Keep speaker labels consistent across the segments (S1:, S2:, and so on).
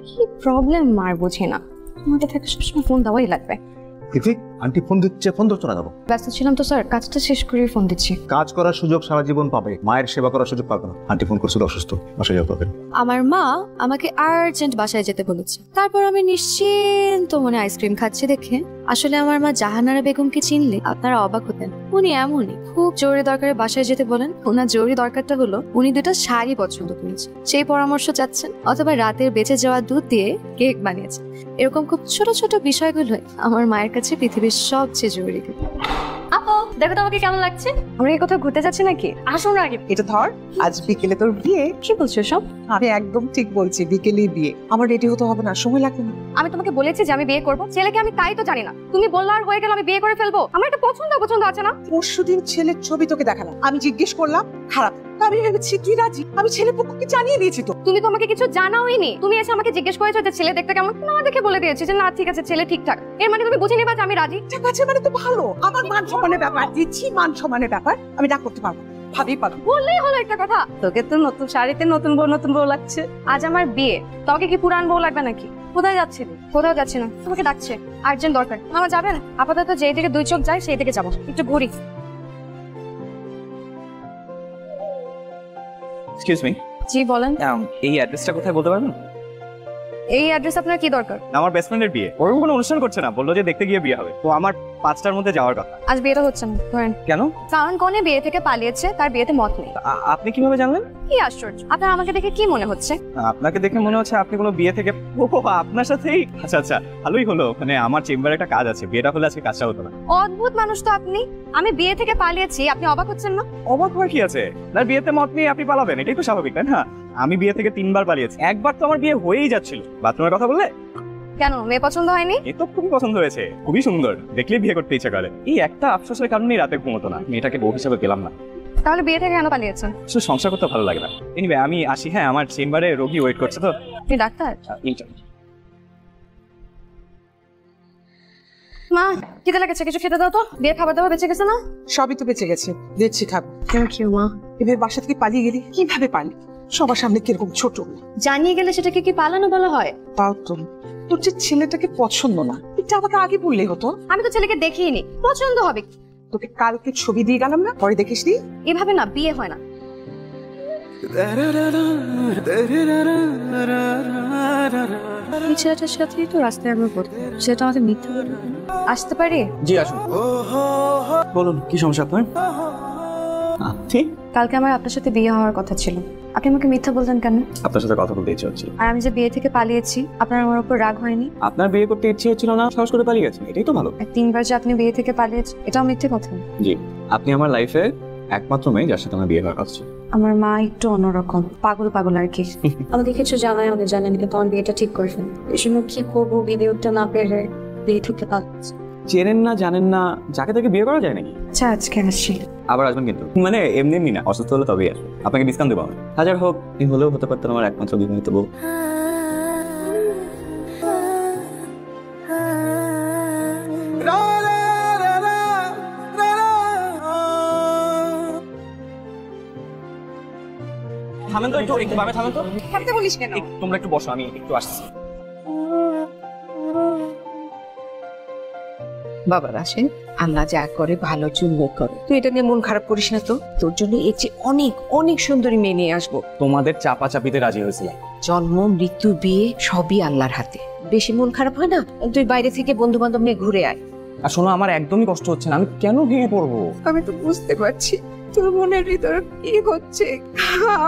S1: কি প্রবলেম মার বুঝি না, আমাকে থেকে সবসময় ফোন দেওয়াই লাগবে।
S2: আন্টি ফোন দিচ্ছে, ফোন ধরছো না কেন?
S1: ব্যস্ত ছিলাম তো স্যার, কাজটা শেষ করে ফোন দিচ্ছি।
S2: কাজ করার সুযোগ সারা জীবন পাবে, মায়ের সেবা করার সুযোগ পাবে না। আন্টি ফোন করছিল অসুস্থ, বাসায় যেতে হবে।
S1: আমার মা আমাকে আর্জেন্ট বাসায় যেতে বলেছে, তারপর আমি নিশ্চিন্ত মনে আইসক্রিম খাচ্ছি দেখে আসলে আমার মা জাহানারা বেগমকে চিনলে আপনারা অবাক হতেন। উনি এমনই খুব জরুরি দরকারে বাসায় যেতে বলেন। ওনার জরুরি দরকারটা হলো উনি দুটো শাড়ি পছন্দ করেছে, সেই পরামর্শ চাচ্ছেন, অথবা রাতের বেঁচে যাওয়া দুধ দিয়ে কেক বানিয়েছেন। এরকম খুব ছোট ছোট বিষয়গুলোই আমার মায়ের কাছে পৃথিবীর সবচেয়ে জরুরি। আপু দেখো তো আমাকে কেমন লাগছে। আমরা কি কোথাও ঘুরতে যাচ্ছি নাকি? আসুন আগে।
S3: এটা ধর, আজ বিকেলে তোর বিয়ে।
S1: কি বলছো সব?
S3: আমি একদম ঠিক বলছি, বিকেলে বিয়ে। আমার রেডি হতে হবে না, সময় লাগবে না।
S1: আমি তোমাকে বলেছি যে আমি বিয়ে করব, ছেলেকে আমি তাই তো জানি না। তুমি বললে আর হয়ে গেল আমি বিয়ে করে ফেলবো? আমার একটা পছন্দ আছে না?
S3: পরশুদিন ছেলের ছবি তোকে দেখালাম, আমি জিজ্ঞেস করলাম খারাপ, আমি ভেবেছি তুই রাজি। আমি ছেলের পক্ষকে জানিয়ে দিয়েছি। তো
S1: তুমি তো আমাকে কিছু জানাওইনি, তুমি এসে আমাকে জিজ্ঞেস করেছো যে ছেলে দেখতে কেমন, না দেখে বলে দিয়েছি যে না ঠিক আছে ছেলে ঠিকঠাক। এর মানে তুমি বুঝে নিবা যে আমি রাজি।
S3: ঠিক আছে মানে তো ভালো, আমার মান সম্মানের ব্যাপার, দিচ্ছি মান সম্মানের ব্যাপার, আমি না করতে পারবো। ভাবি পারো,
S1: বললেই হলো একটা কথা। তোকে তো নতুন শাড়িতে নতুন বউ লাগছে। আজ আমার বিয়ে, তোকে কি পুরান বউ লাগবে নাকি? কোথায় যাচ্ছিলি? কোথাও যাচ্ছি না, তোমাকে ডাকছে, আর্জেন্ট দরকার। মামা যাবেন? আপাতত যেই দিকে দুই চোখ যায় সেই দিকে যাবো, একটু ঘুরি।
S4: Excuse me.
S1: জি বলেন।
S4: এই অ্যাড্রেসটা কোথায় বলতে পারবেন?
S1: এই অ্যাড্রেস আপনার কি দরকার?
S4: আমার বেস্ট ফ্রেন্ডের বিয়ে, ওরকম কোনো অনুষ্ঠান করছে না, বললো যে দেখতে গিয়ে বিয়ে হবে। তো আমার 5টার মধ্যে যাওয়ার কথা।
S1: আজ বিয়েটা হচ্ছে না, ধরেন।
S4: কেন?
S1: কারণ কনে বিয়ে থেকে পালিয়েছে, তার বিয়েতে মত নেই।
S4: আপনি কিভাবে জানলেন?
S1: কি আশ্চর্য, আপনার আমাকে দেখে কি মনে হচ্ছে?
S4: আপনাকে দেখে মনে হচ্ছে আপনি কোনো বিয়ে থেকে। ও আপনার সাথেই? আচ্ছা আচ্ছা, ভালোই হলো। মানে আমার চেম্বারে একটা কাজ আছে, বিয়েটা হলে আজকে কাজটা হতো না।
S1: অদ্ভুত মানুষ তো আপনি। আমি বিয়ে থেকে পালিয়েছি, আপনি অবাক হচ্ছেন না?
S4: অবাক হওয়ার কি আছে? না বিয়েতে মত নিয়ে আপনি পালাবেন, এটাই তো স্বাভাবিক, তাই না? আমি বিয়ে থেকে 3বার পালিয়েছি, একবার তো আমার বিয়ে হয়েই যাচ্ছিল। বাথরুমের কথা বললে?
S1: কেন, মেয়ে পছন্দ হয়নি?
S4: এ তো খুবই পছন্দ হয়েছে, খুবই সুন্দর, দেখলে বিয়ে করতে ইচ্ছা করে। এই একটা আফসোসের কারণেই রাতে ঘুমোতো না, মেয়েটাকে বউ হিসেবে পেলাম না।
S1: তাহলে বিয়ে থেকে কেন পালিয়েছেন?
S4: আসলে সংসার করতে ভালো লাগে না। এনিওয়ে আমি আসি, হ্যাঁ আমার চেম্বারে রোগী ওয়েট করছে। তো
S1: আপনি ডাক্তার?
S4: ইন্টার্ন।
S1: মা খিদে লেগেছে, কিছু খেতে দাও তো। বিয়ে খাবার দাবার বেঁচে গেছে না?
S3: সবই তো বেঁচে গেছে, দিচ্ছি খাবো।
S1: থ্যাংক ইউ মা।
S3: এবার বাসা থেকে পালিয়ে গেলি, কিভাবে পালি? সবার সামনে কিরকম ছোট।
S1: জানিয়ে গেলে সেটাকে কি পালানো বলা হয়?
S3: তাও তো, তোর যে ছেলেটাকে পছন্দ না, এটা আমাকে আগে বললেই হতো।
S1: আমি তো ছেলেকে দেখিনি, পছন্দ হবে।
S3: তোকে কালকে ছবি দিয়ে গেলাম না, পরে দেখিস নি?
S1: এভাবে না বিয়ে হয় না। এই ছেলেটার সাথেই তো রাস্তায় আমরা পড়তাম, সেটা আমাদের মিথ্যা বলে। আসতে পারি?
S4: জি আসুন। বলুন কি সমস্যা আপনার? ঠিক
S1: কালকে আমার আপনার সাথে বিয়ে হওয়ার কথা ছিল, আপনি আমাকে মিথ্যা বলতেন কেন?
S4: আপনার সাথে কথা বলতে ইচ্ছে হচ্ছিল।
S1: আর আমি যে বিয়ে থেকে পালিয়েছি, আপনার আমার উপর রাগ হয়নি?
S4: আপনার বিয়ে করতে ইচ্ছে হচ্ছিল না, সাহস করে পালিয়ে গেছেন, এটাই তো ভালো।
S1: 3বার যে আপনি বিয়ে থেকে পালিয়েছেন, এটাও মিথ্যে কথা।
S4: জি, আপনি আমার লাইফে একমাত্র মেয়ে যার সাথে আমার বিয়ে করার কথা ছিল।
S1: আমার মা একটু অন্যরকম, পাগল আর কি। আমাদের কিছু জানাই, আমাদের জানেন কিন্তু আমার বিয়েটা ঠিক করেছেন। এই জন্য কি করবো, বিয়ে উঠতে না পেরে বিয়ে থেকে পালাচ্ছি।
S4: চেনেন না জানেন না, যাকে তাকে বিয়ে করা যায় নাকি?
S1: আচ্ছা আজকে আসছি।
S4: আবার আসবেন কিন্তু, মানে এমনি না, অসুস্থ হলে তবেই আসবে। আপনাকে ডিসকাউন্ট দেবো আমি। হাজার হোক এই হলেও হতে পারতেন আমার একমাত্র বিবাহিত বউ। থামেন তো, একটু বামে থামেন তো।
S3: থাকতে বলিস কেন?
S4: তোমরা একটু বসো, আমি একটু আসছি।
S5: বাবা রাশেদ, আল্লাহ যা করে ভালো জন্য করে। তুই এটা নিয়ে মন খারাপ করিস না তো। তোর জন্য এর চেয়ে অনেক অনেক সুন্দরী মেয়ে নিয়ে আসবো।
S4: তোমাদের চাপাচাপিতে রাজি হয়েছিলাম।
S5: জন্ম মৃত্যু বিয়ে সবই আল্লাহর হাতে। বেশি মন খারাপ হয় না, তুই বাইরে থেকে বন্ধু বান্ধব নিয়ে ঘুরে আয়।
S4: আর শোনো, আমার একদমই কষ্ট হচ্ছে না, আমি কেন ভেঙে পড়বো?
S5: আমি তো বুঝতে পারছি তোর মনের ভিতর কি হচ্ছে,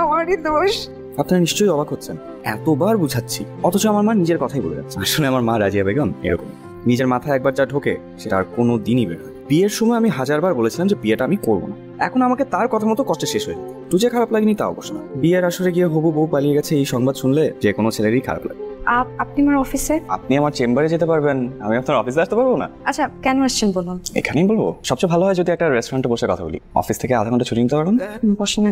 S5: আমারই দোষ।
S4: আপনারা নিশ্চয়ই অবাক হচ্ছেন, এতবার বুঝাচ্ছি অথচ আমার মা নিজের কথাই বলে যাচ্ছে। আসলে আমার মা রাজিয়া বেগম এরকম, নিজের মাথায় একবার যা ঢোকে সেটা আর কোনো দিনই বের হয়। বিয়ের সময় আমি 1000বার বলেছিলাম যে বিয়েটা আমি করবো না। এখন আমাকে তার কথা মতো কষ্টে শেষ হয়ে তুই খারাপ লাগেনি তা অবশ্য না। বিয়ের আসরে গিয়ে হবু বউ পালিয়ে গেছে, এই সংবাদ শুনলে যে কোনো ছেলেরই খারাপ লাগে।
S1: আপনি আমার অফিসে?
S4: আপনি আমার চেম্বারে যেতে পারবেন, আমি আপনার অফিসে আসতে পারবো না?
S1: আচ্ছা কেন আসছেন বলুন।
S4: এখানেই বলবো, সবচেয়ে ভালো হয় যদি একটা রেস্টুরেন্টে বসে কথা বলি। অফিস থেকে আধা ঘন্টা ছুটি নিতে পারবেন?
S1: বসেন,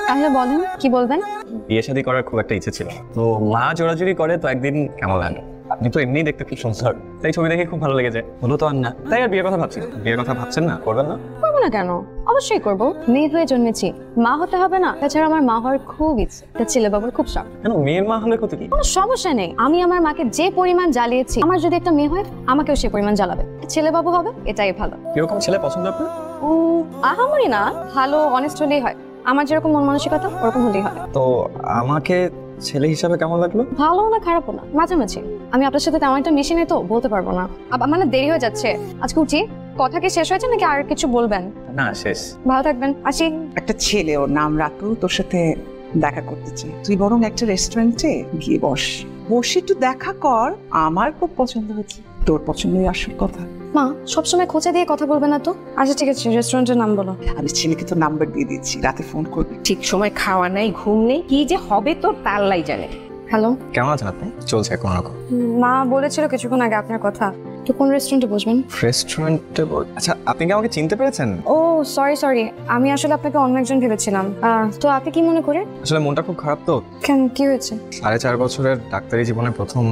S1: তাহলে বলেন কি বলবেন।
S4: বিয়ে শাদী করার খুব একটা ইচ্ছে ছিল, তো মা জোরাজুরি করে তো একদিন কেমন লাগে। আপনি তো এমনিই দেখতে খুব সুন্দর, তাই ছবি দেখে খুব ভালো লেগেছে। হলো তো আর না, তাই আর বিয়ের কথা ভাবছি। বিয়ের কথা ভাবছেন না, করবেন না?
S1: করবো না কেন, অবশ্যই করবো। মেয়ে হয়ে জন্মেছি, মা হতে হবে না? তাছাড়া আমার মা হওয়ার খুব ইচ্ছে, একটা ছেলে বাবুর খুব শখ।
S4: কেন মেয়ের মা হলে কত কি?
S1: কোনো সমস্যা নেই, আমি আমার মাকে যে পরিমাণ জ্বালিয়েছি, আমার যদি একটা মেয়ে হয় আমাকেও সে পরিমাণ জ্বালাবে। ছেলে বাবু হবে, এটাই ভালো।
S4: কিরকম ছেলে পছন্দ আপনার?
S1: আহামরি না, ভালো অনেস্ট হলেই হয়। আমার যেরকম মন মানসিকতা ওরকম হলেই হয়।
S4: তো আমাকে ছেলে হিসাবে কেমন লাগলো?
S1: ভালো না খারাপও না, মাঝামাঝি। আমি আপনার সাথে তেমন একটা মিশি নেই তো বলতে পারবো না। মানে দেরি হয়ে যাচ্ছে, আজকে উঠি। কথা কি শেষ হয়েছে নাকি আর কিছু বলবেন?
S4: না শেষ।
S1: ভালো থাকবেন, আসি।
S3: একটা ছেলে, ওর নাম রাতু, তোর সাথে দেখা করতে চাই। তুই বরং একটা রেস্টুরেন্টে গিয়ে বসে একটু দেখা কর। আমার খুব পছন্দ হয়েছে, তোর পছন্দই আসল কথা।
S1: মা সবসময় খোঁচা দিয়ে কথা বলবে না তো। আচ্ছা ঠিক আছে, রেস্টুরেন্টের নাম বলো।
S3: আমি ছেলেকে তো নাম্বার দিয়ে দিচ্ছি, রাতে ফোন করবি।
S5: ঠিক সময় খাওয়া নাই, ঘুম নেই, কি যে হবে তোর তার লাই জানে।
S1: হ্যালো,
S4: কেমন আছেন আপনি? চলছে কোনো রকম।
S1: মা বলেছিল কিছুক্ষণ আগে আপনার কথা। তো কোন রেস্টুরেন্টে বসবেন?
S4: রেস্টুরেন্টে? আচ্ছা আপনি কি আমাকে চিনতে পেরেছেন?
S1: ও সরি, আমি আসলে আপনাকে অন্য একজন ভেবেছিলাম। তো আপনি কি মনে করে?
S4: আসলে মনটা খুব খারাপ তো।
S1: কেন, কি হয়েছে?
S4: 4.5 বছরের ডাক্তারি জীবনে প্রথম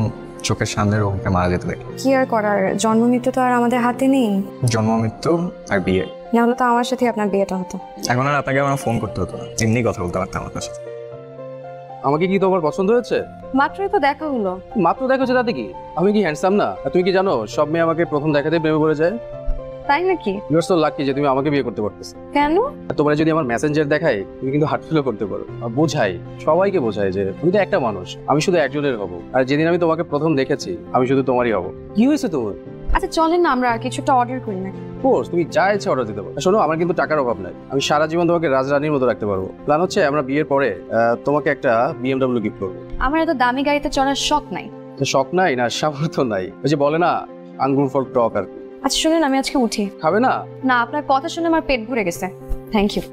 S4: চোখের সামনে রোগীকে মারা যেতে দেখি।
S1: কি আর করার, জন্ম মৃত্যু তো আর আমাদের হাতে নেই।
S4: জন্ম মৃত্যু আর বিয়ে,
S1: নাহলে তো আমার সাথে আপনার বিয়েটা হতো।
S4: এখন আর আপনাকে আমার ফোন করতে হতো না, এমনি কথা বলতে পারতাম আপনার সাথে।
S6: আমাকে কি তোমার পছন্দ হয়েছে?
S1: মাত্রই তো দেখা হলো।
S6: মাত্র দেখো তাতে কি? আমি কি হ্যান্ডসাম না? আর তুমি কি জানো সব মেয়ে আমাকে প্রথম দেখাতেই প্রেমে পড়ে যায়?
S1: তাই নাকি?
S6: ইউ আর সো লাকি যে তুমি আমাকে বিয়ে করতে পারতেছো।
S1: কেন?
S6: তোমার যদি আমার মেসেঞ্জার দেখাই, তুমি কিন্তু হার্ট ফিলও করতে পারো। আর বোঝাই, সবাইকে বোঝাই যে তুমি তো একটা মানুষ, আমি শুধু একজনের হব। আর যেদিন আমি তোমাকে প্রথম দেখেছি, আমি শুধু তোমারই হব। কি হয়েছে তোমার?
S1: আচ্ছা চলেন না আমরা কিছুটা অর্ডার করি না।
S6: কোর্স তুমি যা ইচ্ছে অর্ডার দিতে পারো। শোনো, আমার কিন্তু টাকার অভাব নাই, আমি সারা জীবন তোমাকে রাজরানীর মতো রাখতে পারবো। প্ল্যান হচ্ছে আমরা বিয়ের পরে তোমাকে একটা BMW গিফট করবো।
S1: আমার এত দামি গাড়িতে চড়ার শখ নাই।
S6: শখ নাই না, সামর্থ্য নাই। ওই যে বলে না, আঙ্গুর ফল টক। আর
S1: আচ্ছা শুনুন, আমি আজকে উঠি।
S6: খাবে না?
S1: না, আপনার কথা শুনে আমার পেট ভরে গেছে। Thank you.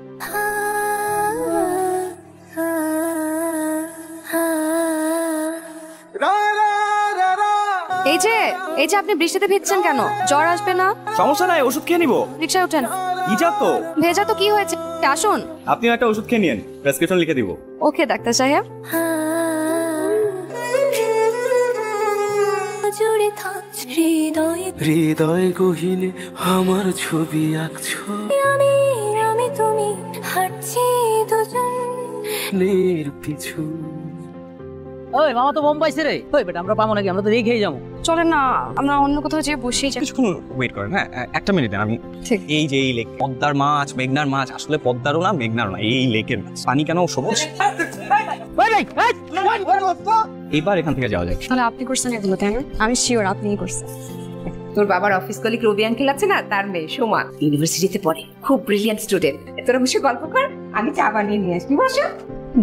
S1: এই যে আপনি বৃষ্টিতে ভিজছেন কেন? জ্বর আসবে না?
S4: সমস্যা নাই, ওষুধ খেয়ে নিবো।
S1: রিকশায় ওঠেন।
S4: ইজা তো
S1: ভেজা তো কি হয়েছে, আসুন।
S4: আপনিও একটা ওষুধ খেয়ে নিন, প্রেসক্রিপশন লিখে দিব।
S1: ওকে ডাক্তার সাহেব।
S7: হৃদয় গহিনে আমার ছবি আঁকছো, আমি তুমি হাঁটছি দুজন নের পিছু।
S8: ওই মামা তো বোম্বাইছে রে। ওই বেটা আমরা পাবো নাকি? আমরা তো রেখেই যাবো।
S1: চলেন না, আমরা অন্য কোথাও যেয়ে বসেই যাই।
S4: কিছুক্ষণ ওয়েট করেন। হ্যাঁ একটা মিনিট, আমি
S1: ঠিক।
S4: এই যে এই লেক, পদ্মার মাছ, মেঘনার মাছ, আসলে পদ্মারও না মেঘনারও না, এই লেকের মাছ। পানি কেন সবুজ? এবার এখান থেকে যাওয়া যায়।
S1: তাহলে আপনি করছেন এগুলো, তাই না? আমি শিওর আপনিই করছেন।
S5: তোর বাবার অফিস কলিগ রবি আঙ্কেল আছে না, তার মেয়ে সোমা ইউনিভার্সিটিতে পড়ে, খুব ব্রিলিয়ান্ট স্টুডেন্ট। তোরা বসে গল্প কর, আমি চা বানিয়ে নিয়ে আসবি। বসো।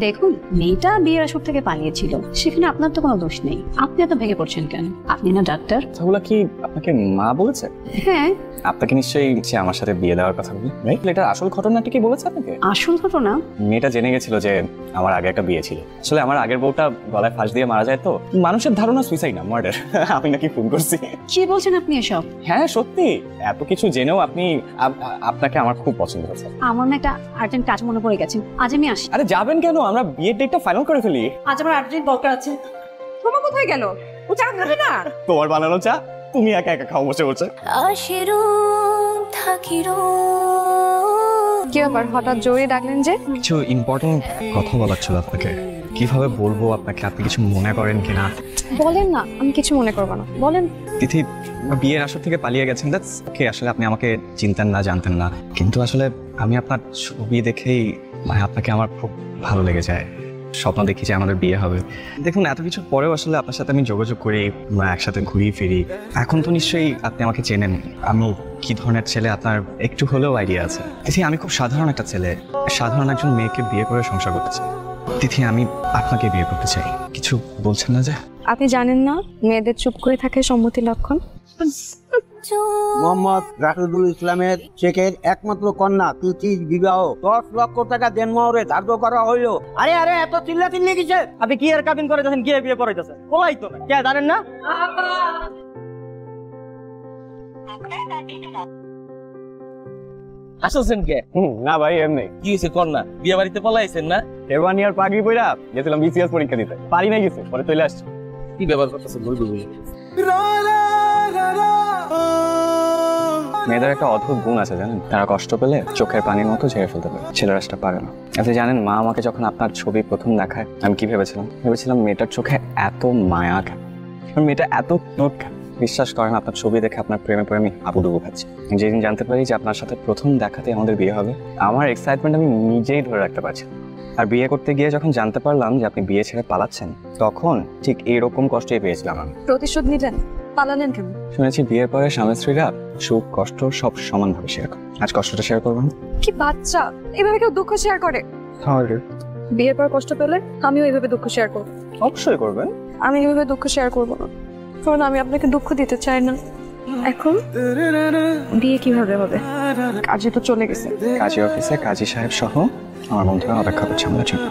S9: দেখুন, মেয়েটা বিয়ের আসর থেকে পালিয়েছিল, সেখানে আপনার তো কোনো দোষ নেই। আপনি এত ভেঙে পড়ছেন কেন? আপনি না ডাক্তার?
S4: কথাগুলো কি আপনাকে মা বলেছে?
S9: হ্যাঁ।
S4: আপনাকে নিশ্চয়ই সে আমার সাথে বিয়ে দেওয়ার কথা বলি, রাইট? এটার আসল ঘটনাটা কি বলেছে আপনাকে?
S9: আসল ঘটনা?
S4: মেয়েটা জেনে গেছিল যে আমার আগে একটা বিয়ে ছিল। আসলে আমার আগের বউটা গলায় ফাঁস দিয়ে মারা যায় তো মানুষের ধারণা সুইসাইড না, মার্ডার। আমি নাকি ফোন করছি।
S9: কি বলছেন আপনি এসব?
S4: হ্যাঁ সত্যি, এত কিছু জেনেও আপনি আপনাকে আমার খুব পছন্দ হয়েছে।
S9: আমার না একটা আর্জেন্ট কাজ মনে পড়ে গেছে, আজ আমি আসি।
S4: আরে যাবেন কেন? আমরা বিয়ের ডেটটা ফাইনাল করে ফেলি।
S9: আজ আমার আর্জেন্ট দরকার আছে।
S5: সোমা কোথায় গেল? ও চা খাবে না?
S4: তোমার বানানো চা তুমি একা একা খাও বসে বসে।
S1: কি ব্যাপার, হঠাৎ জোরে ডাকলেন যে?
S4: কিছু ইম্পর্টেন্ট কথা বলার ছিল আপনাকে। কিভাবে বলবো আপনাকে, আপনি কিছু মনে করেন কিনা?
S1: বলেন না, আমি কিছু মনে করবো না, বলেন।
S4: তিথি বিয়ের আসর থেকে পালিয়ে গেছেন, দ্যাটস ওকে। আসলে আপনি আমাকে চিনতেন না, জানতেন না, কিন্তু আসলে আমি আপনার ছবি দেখেই মানে আপনাকে আমার খুব ভালো লেগে যায়। স্বপ্ন দেখি যে আমাদের বিয়ে হবে। দেখুন এত কিছুর পরেও আসলে আপনার সাথে আমি যোগাযোগ করি, একসাথে ঘুরি ফিরি। এখন তো নিশ্চয়ই আপনি আমাকে চেনেন, আমি কি ধরনের ছেলে আপনার একটু হলেও আইডিয়া আছে। তিথি আমি খুব সাধারণ একটা ছেলে, সাধারণ একজন মেয়েকে বিয়ে করে সংসার করতে চাই। তিথি আমি আপনাকে বিয়ে করতে চাই। কিছু বলছেন না যে?
S1: আপনি জানেন না মেয়েদের চুপ করে থাকে সম্মতি লক্ষণ?
S10: মোহাম্মদ রাশিদুল ইসলামের শেখের একমাত্র কন্যা তিথির বিবাহ 10 লক্ষ টাকা দেনমোহরে ধার্য করা হইলো। আরে আরে এত চিল্লা চিল্লি কিসের? আপনি কি এর কাবিন করে যাচ্ছেন, কি বিয়ে করে যাচ্ছেন? বলাই তো না, কে জানেন না?
S8: আসছেন কে?
S4: না ভাই এমনি।
S8: কি হয়েছে কন্যা? বিয়ে বাড়িতে পলাইছেন না?
S4: এবার নিয়ে আর পাগড়ি পইরা গেছিলাম বিসিএস পরীক্ষা দিতে, পারি না গেছে, পরে চলে আসছি।
S8: কি ব্যবহার করতেছেন বলবো?
S4: মেয়েদের একটা অদ্ভুত গুণ আছে জানেন, তারা কষ্ট পেলে চোখের পানির মতো ঝেড়ে ফেলতে পারে, ছেলেরা সেটা পারে না। আপনি জানেন মা আমাকে যখন আপনার ছবি প্রথম দেখায় আমি কি ভেবেছিলাম মেয়েটার চোখে এত মায়া কেন, মেয়েটা এত নোট কেন। বিশ্বাস করেন আপনার ছবি দেখে আপনার প্রেমে পড়ে আমি আবুডুবু খাচ্ছি। যেদিন জানতে পারি যে আপনার সাথে প্রথম দেখাতে আমাদের বিয়ে হবে, আমার এক্সাইটমেন্ট আমি নিজেই ধরে রাখতে পারছি। আর বিয়ে করতে গিয়ে যখন জানতে পারলাম যে আপনি বিয়ে ছেড়ে পালাচ্ছেন, তখন ঠিক এইরকম কষ্টই পেয়েছিলাম আমি।
S1: প্রতিশোধ নিলেন, পালালেন কেন?
S4: শুনেছি বিয়ের পরে স্বামী স্ত্রীরা সুখ কষ্ট সব সমানভাবে শেয়ার করে। আজ কষ্টটা শেয়ার করবেন?
S1: কি বাচ্চা, এভাবে কেউ দুঃখ শেয়ার করে? বিয়ের পর কষ্ট পেলে আমিও এইভাবে দুঃখ শেয়ার করবো।
S4: অবশ্যই করবেন।
S1: আমি এইভাবে দুঃখ শেয়ার করবো না, কারণ আমি আপনাকে দুঃখ দিতে চাই না। এখন বিয়ে কিভাবে হবে? কাজে তো চলে গেছে।
S4: কাজী অফিসে কাজী সাহেব সহ আমার বন্ধুরা অপেক্ষা করছে আমাদের জন্য।